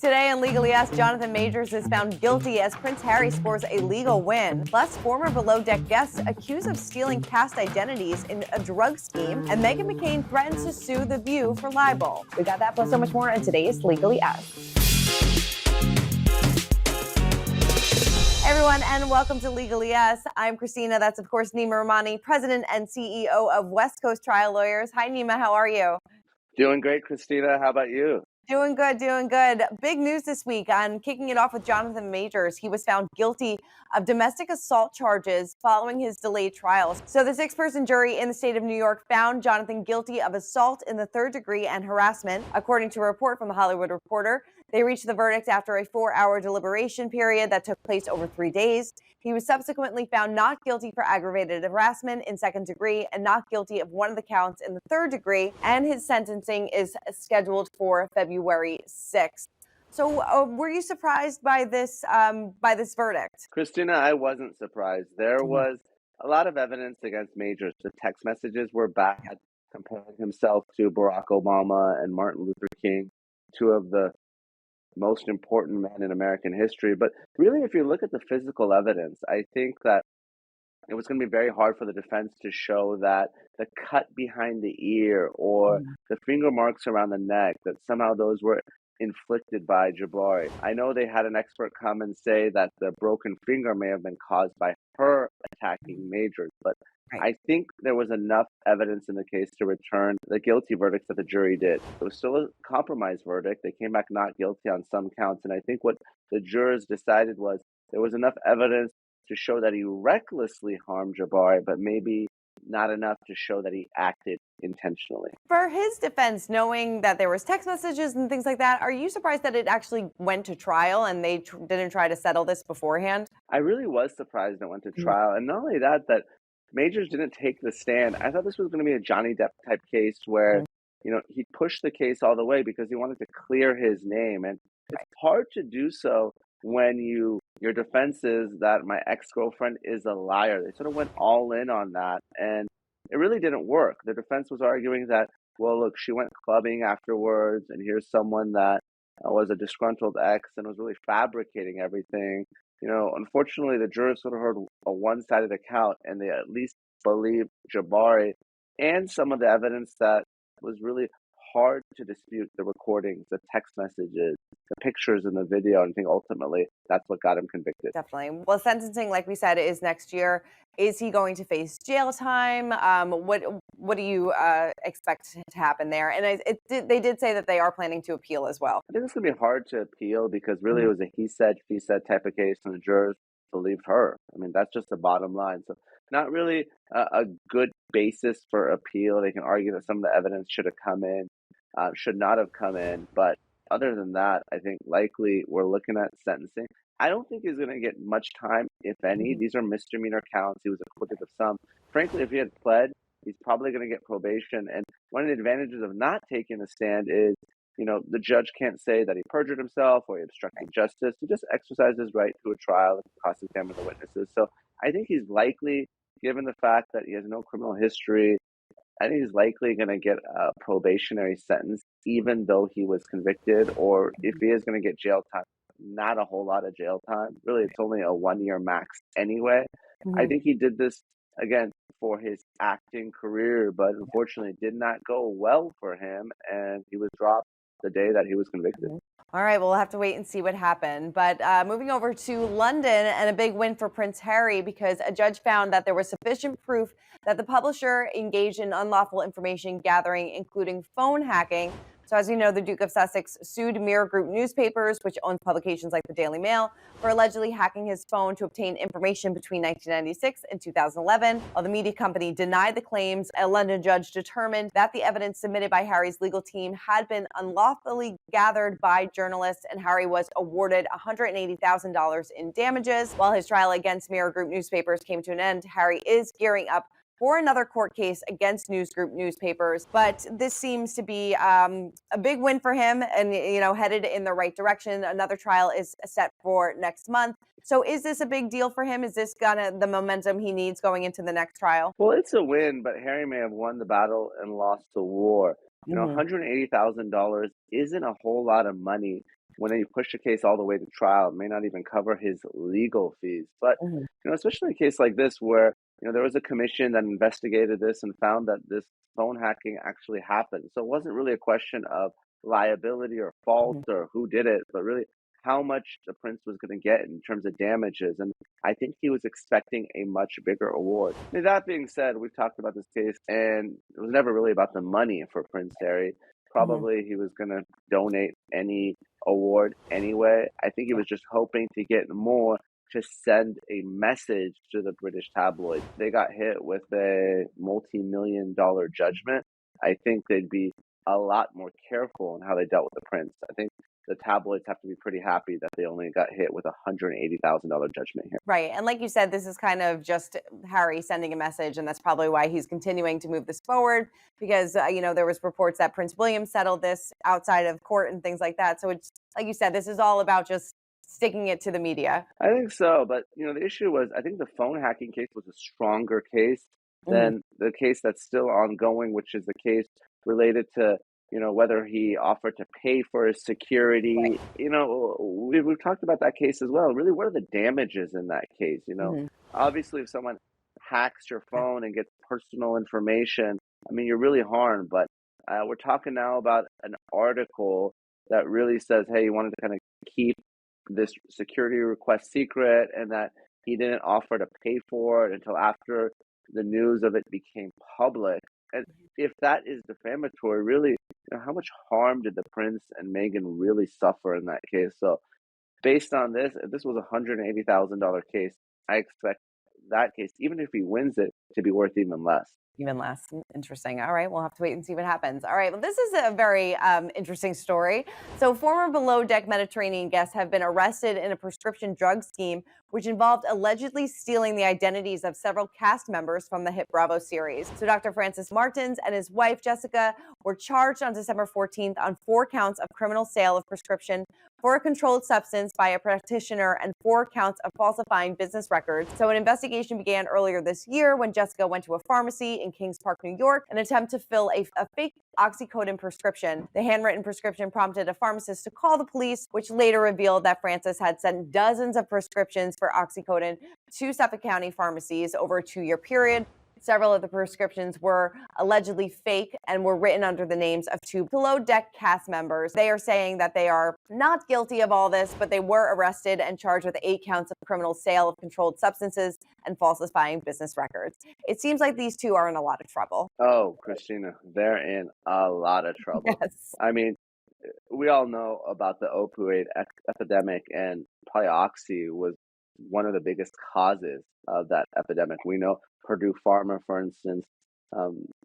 Today on Legally Asked, Jonathan Majors is found guilty as Prince Harry scores a legal win. Plus, former Below Deck guests accused of stealing cast identities in a drug scheme, and Meghan McCain threatens to sue The View for libel. We got that plus so much more in today's Legally Asked. Hey everyone, and welcome to Legally Asked. I'm Christina. That's, of course, Neama Rahmani, President and CEO of West Coast Trial Lawyers. Hi, Neama. How are you? Doing great, Christina. How about you? Doing good, doing good. Big news this week on kicking it off with Jonathan Majors. He was found guilty of domestic assault charges following his delayed trial. So the 6-person jury in the state of New York found Jonathan guilty of assault in the 3rd degree and harassment. According to a report from The Hollywood Reporter, they reached the verdict after a 4-hour deliberation period that took place over 3 days. He was subsequently found not guilty for aggravated harassment in 2nd degree and not guilty of one of the counts in the 3rd degree, and his sentencing is scheduled for February 6th. So were you surprised by this verdict? Christina, I wasn't surprised. There was a lot of evidence against Majors. The text messages were bad, comparing himself to Barack Obama and Martin Luther King, two of the most important men in American history. But really, if you look at the physical evidence, I think that it was going to be very hard for the defense to show that the cut behind the ear or the finger marks around the neck, that somehow those were inflicted by Jabari. I know they had an expert come and say that the broken finger may have been caused by her attacking Majors, but I think there was enough evidence in the case to return the guilty verdict that the jury did. It was still a compromise verdict. They came back not guilty on some counts, and I think what the jurors decided was there was enough evidence to show that he recklessly harmed Jabari, but maybe not enough to show that he acted intentionally. For his defense, knowing that there was text messages and things like that, are you surprised that it actually went to trial and they didn't try to settle this beforehand? I really was surprised it went to trial. And not only that Majors didn't take the stand. I thought this was going to be a Johnny Depp type case where, he pushed the case all the way because he wanted to clear his name. And it's hard to do so when your defense is that my ex-girlfriend is a liar. They sort of went all in on that, and it really didn't work. The defense was arguing that, well, look, she went clubbing afterwards, and here's someone that was a disgruntled ex and was really fabricating everything. Unfortunately, the jurors sort of heard a one-sided account, and they at least believed Jabari and some of the evidence that was really hard to dispute, the recordings, the text messages, the pictures and the video. And I think ultimately that's what got him convicted. Definitely. Well, sentencing, like we said, is next year. Is he going to face jail time? What do you expect to happen there? And they did say that they are planning to appeal as well. I think it's going to be hard to appeal because really it was a he said, she said type of case, and the jurors believed her. I mean, that's just the bottom line. So not really a good basis for appeal. They can argue that some of the evidence should have come in, should not have come in. But other than that, I think likely we're looking at sentencing. I don't think he's going to get much time, if any. These are misdemeanor counts. He was acquitted of some. Frankly, if he had pled, he's probably going to get probation. And one of the advantages of not taking a stand is, the judge can't say that he perjured himself or he obstructed justice. He just exercised his right to a trial and cross-examine the witnesses. So I think he's likely, given the fact that he has no criminal history, I think he's likely going to get a probationary sentence, even though he was convicted, or if he is going to get jail time, not a whole lot of jail time. Really, it's only a 1-year max anyway. I think he did this, again, for his acting career, but unfortunately it did not go well for him, and he was dropped the day that he was convicted. All right, well, we'll have to wait and see what happened. But moving over to London, and a big win for Prince Harry because a judge found that there was sufficient proof that the publisher engaged in unlawful information gathering, including phone hacking. So as you know, the Duke of Sussex sued Mirror Group newspapers, which owns publications like the Daily Mail, for allegedly hacking his phone to obtain information between 1996 and 2011. While the media company denied the claims, a London judge determined that the evidence submitted by Harry's legal team had been unlawfully gathered by journalists, and Harry was awarded $180,000 in damages. While his trial against Mirror Group newspapers came to an end, Harry is gearing up for another court case against News Group newspapers. But this seems to be a big win for him and, headed in the right direction. Another trial is set for next month. So is this a big deal for him? Is this the momentum he needs going into the next trial? Well, it's a win, but Harry may have won the battle and lost the war. $180,000 isn't a whole lot of money when you push a case all the way to trial, it may not even cover his legal fees. But, Mhm. especially in a case like this where, there was a commission that investigated this and found that this phone hacking actually happened. So it wasn't really a question of liability or fault Mhm. or who did it, but really how much the prince was going to get in terms of damages. And I think he was expecting a much bigger award. Now, that being said, we've talked about this case, and it was never really about the money for Prince Harry. Mhm. Probably he was going to donate any award anyway. I think he Yeah. was just hoping to get more to send a message to the British tabloids. They got hit with a multi-million-dollar judgment. I think they'd be a lot more careful in how they dealt with the prince. I think the tabloids have to be pretty happy that they only got hit with a $180,000 judgment here. Right. And like you said, this is kind of just Harry sending a message, and that's probably why he's continuing to move this forward because, there was reports that Prince William settled this outside of court and things like that. So it's, like you said, this is all about just sticking it to the media. I think so, but the issue was I think the phone hacking case was a stronger case Mhm. than the case that's still ongoing, which is the case related to whether he offered to pay for his security. We've talked about that case as well. Really, what are the damages in that case? Mhm. Obviously, if someone hacks your phone and gets personal information, I mean, you're really harmed. But we're talking now about an article that really says, hey, you wanted to kind of keep this security request secret and that he didn't offer to pay for it until after the news of it became public. And if that is defamatory, really, how much harm did the prince and Meghan really suffer in that case? So, based on this, if this was a $180,000 case, I expect that case, even if he wins it, to be worth even less. Even less. Interesting. All right, we'll have to wait and see what happens. All right, well, this is a very interesting story. So, former below deck Mediterranean guests have been arrested in a prescription drug scheme, which involved allegedly stealing the identities of several cast members from the hit Bravo series. So, Dr. Francis Martins and his wife, Jessica, were charged on December 14th on 4 counts of criminal sale of prescription for a controlled substance by a practitioner and 4 counts of falsifying business records. So, an investigation began earlier this year when Jessica went to a pharmacy in Kings Park, New York, an attempt to fill a fake oxycodone prescription. The handwritten prescription prompted a pharmacist to call the police, which later revealed that Francis had sent dozens of prescriptions for oxycodone to Suffolk County pharmacies over a 2-year period. Several of the prescriptions were allegedly fake and were written under the names of 2 below deck cast members. They are saying that they are not guilty of all this, but they were arrested and charged with 8 counts of criminal sale of controlled substances and falsifying business records. It seems like these 2 are in a lot of trouble. Oh, Christina, they're in a lot of trouble. Yes. I mean, we all know about the opioid epidemic, and probably oxy was one of the biggest causes of that epidemic. We know Purdue Pharma, for instance,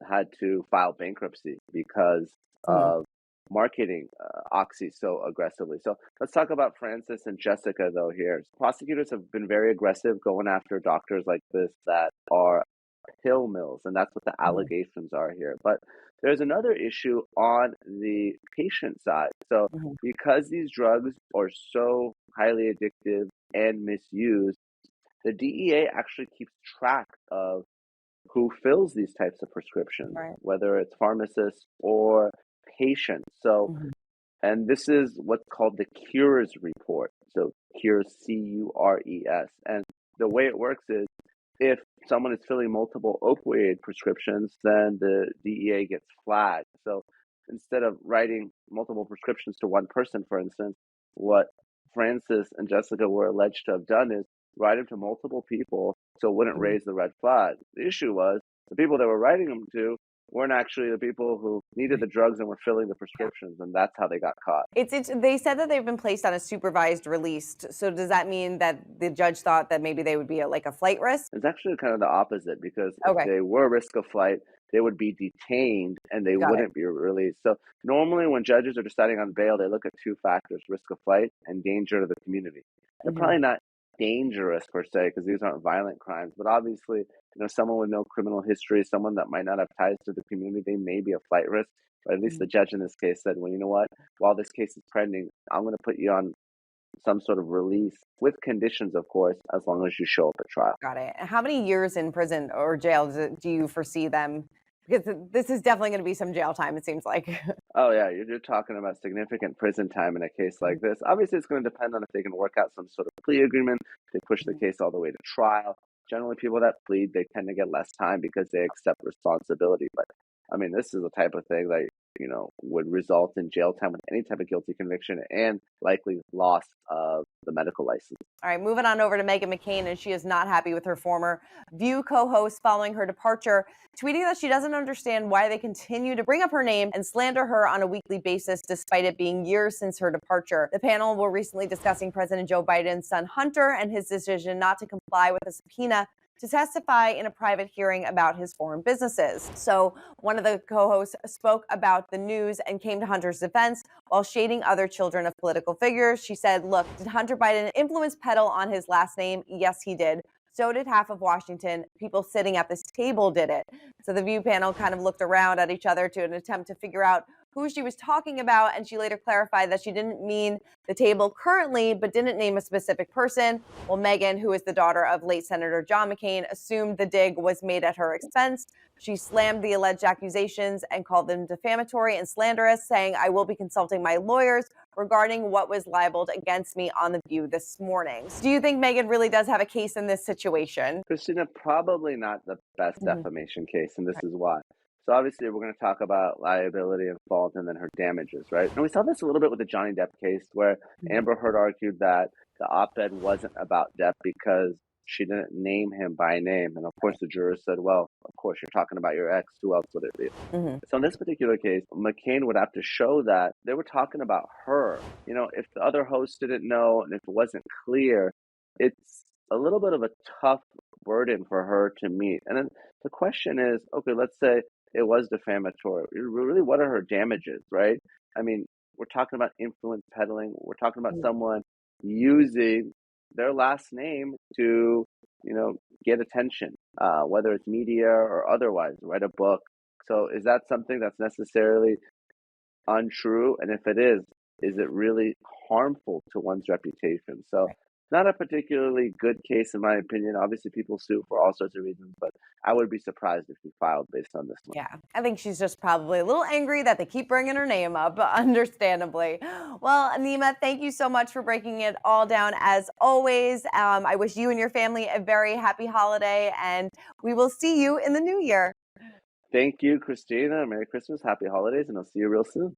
had to file bankruptcy because Mhm. of marketing oxy so aggressively. So let's talk about Francis and Jessica, though, here. Prosecutors have been very aggressive going after doctors like this that are pill mills, and that's what the Mhm. allegations are here. But there's another issue on the patient side. So, Mhm. because these drugs are so highly addictive and misused, the DEA actually keeps track of who fills these types of prescriptions, Right. whether it's pharmacists or patients. So, Mhm. and this is what's called the Cures report. So, Cures, Cures. And the way it works is if someone is filling multiple opioid prescriptions, then the DEA gets flagged. So instead of writing multiple prescriptions to one person, for instance, what Francis and Jessica were alleged to have done is write them to multiple people so it wouldn't Mhm. raise the red flag. The issue was the people they were writing them to weren't actually the people who needed the drugs and were filling the prescriptions, and that's how they got caught. It's they said that they've been placed on a supervised release. So does that mean that the judge thought that maybe they would be like a flight risk? It's actually kind of the opposite because if Okay, they were risk of flight, they would be detained and they got it. wouldn't be released. So normally when judges are deciding on bail, they look at 2 factors, risk of flight and danger to the community. They're Mhm. probably not dangerous per se because these aren't violent crimes, but obviously, someone with no criminal history, someone that might not have ties to the community, they may be a flight risk. But at least Mhm. the judge in this case said, well, you know what? While this case is pending, I'm going to put you on some sort of release with conditions, of course, as long as you show up at trial. Got it. How many years in prison or jail do you foresee them Because this is definitely going to be some jail time, it seems like. Oh yeah, you're talking about significant prison time in a case like this. Obviously, it's going to depend on if they can work out some sort of plea agreement. If they push the case all the way to trial. Generally, people that plead, they tend to get less time because they accept responsibility. But I mean, this is the type of thing that would result in jail time with any type of guilty conviction and likely loss of the medical license. All right, moving on over to Meghan McCain, and she is not happy with her former View co-host following her departure, tweeting that she doesn't understand why they continue to bring up her name and slander her on a weekly basis, despite it being years since her departure. The panel were recently discussing President Joe Biden's son Hunter and his decision not to comply with a subpoena to testify in a private hearing about his foreign businesses. So one of the co-hosts spoke about the news and came to Hunter's defense while shading other children of political figures. She said, look, did Hunter Biden influence peddle on his last name? Yes, he did. So did half of Washington. People sitting at this table did it. So the View panel kind of looked around at each other to an attempt to figure out who she was talking about, and she later clarified that she didn't mean the table currently, but didn't name a specific person. Well, Meghan, who is the daughter of late Senator John McCain, assumed the dig was made at her expense. She slammed the alleged accusations and called them defamatory and slanderous, saying, I will be consulting my lawyers regarding what was libeled against me on The View this morning. Do you think Meghan really does have a case in this situation? Christina, probably not the best defamation case, and this is why. So obviously, we're going to talk about liability and fault and then her damages, right? And we saw this a little bit with the Johnny Depp case where Amber Heard argued that the op-ed wasn't about Depp because she didn't name him by name. And of course, the jurors said, well, of course, you're talking about your ex. Who else would it be? So in this particular case, McCain would have to show that they were talking about her. If the other hosts didn't know and if it wasn't clear, it's a little bit of a tough burden for her to meet. And then the question is, okay, let's say it was defamatory. Really, what are her damages, right? I mean, we're talking about influence peddling. We're talking about someone using their last name to, get attention, whether it's media or otherwise, write a book. So is that something that's necessarily untrue? And if it is it really harmful to one's reputation? So not a particularly good case, in my opinion. Obviously, people sue for all sorts of reasons, but I would be surprised if she filed based on this one. Yeah, I think she's just probably a little angry that they keep bringing her name up, understandably. Well, Neama, thank you so much for breaking it all down as always. I wish you and your family a very happy holiday, and we will see you in the new year. Thank you, Christina. Merry Christmas, happy holidays, and I'll see you real soon.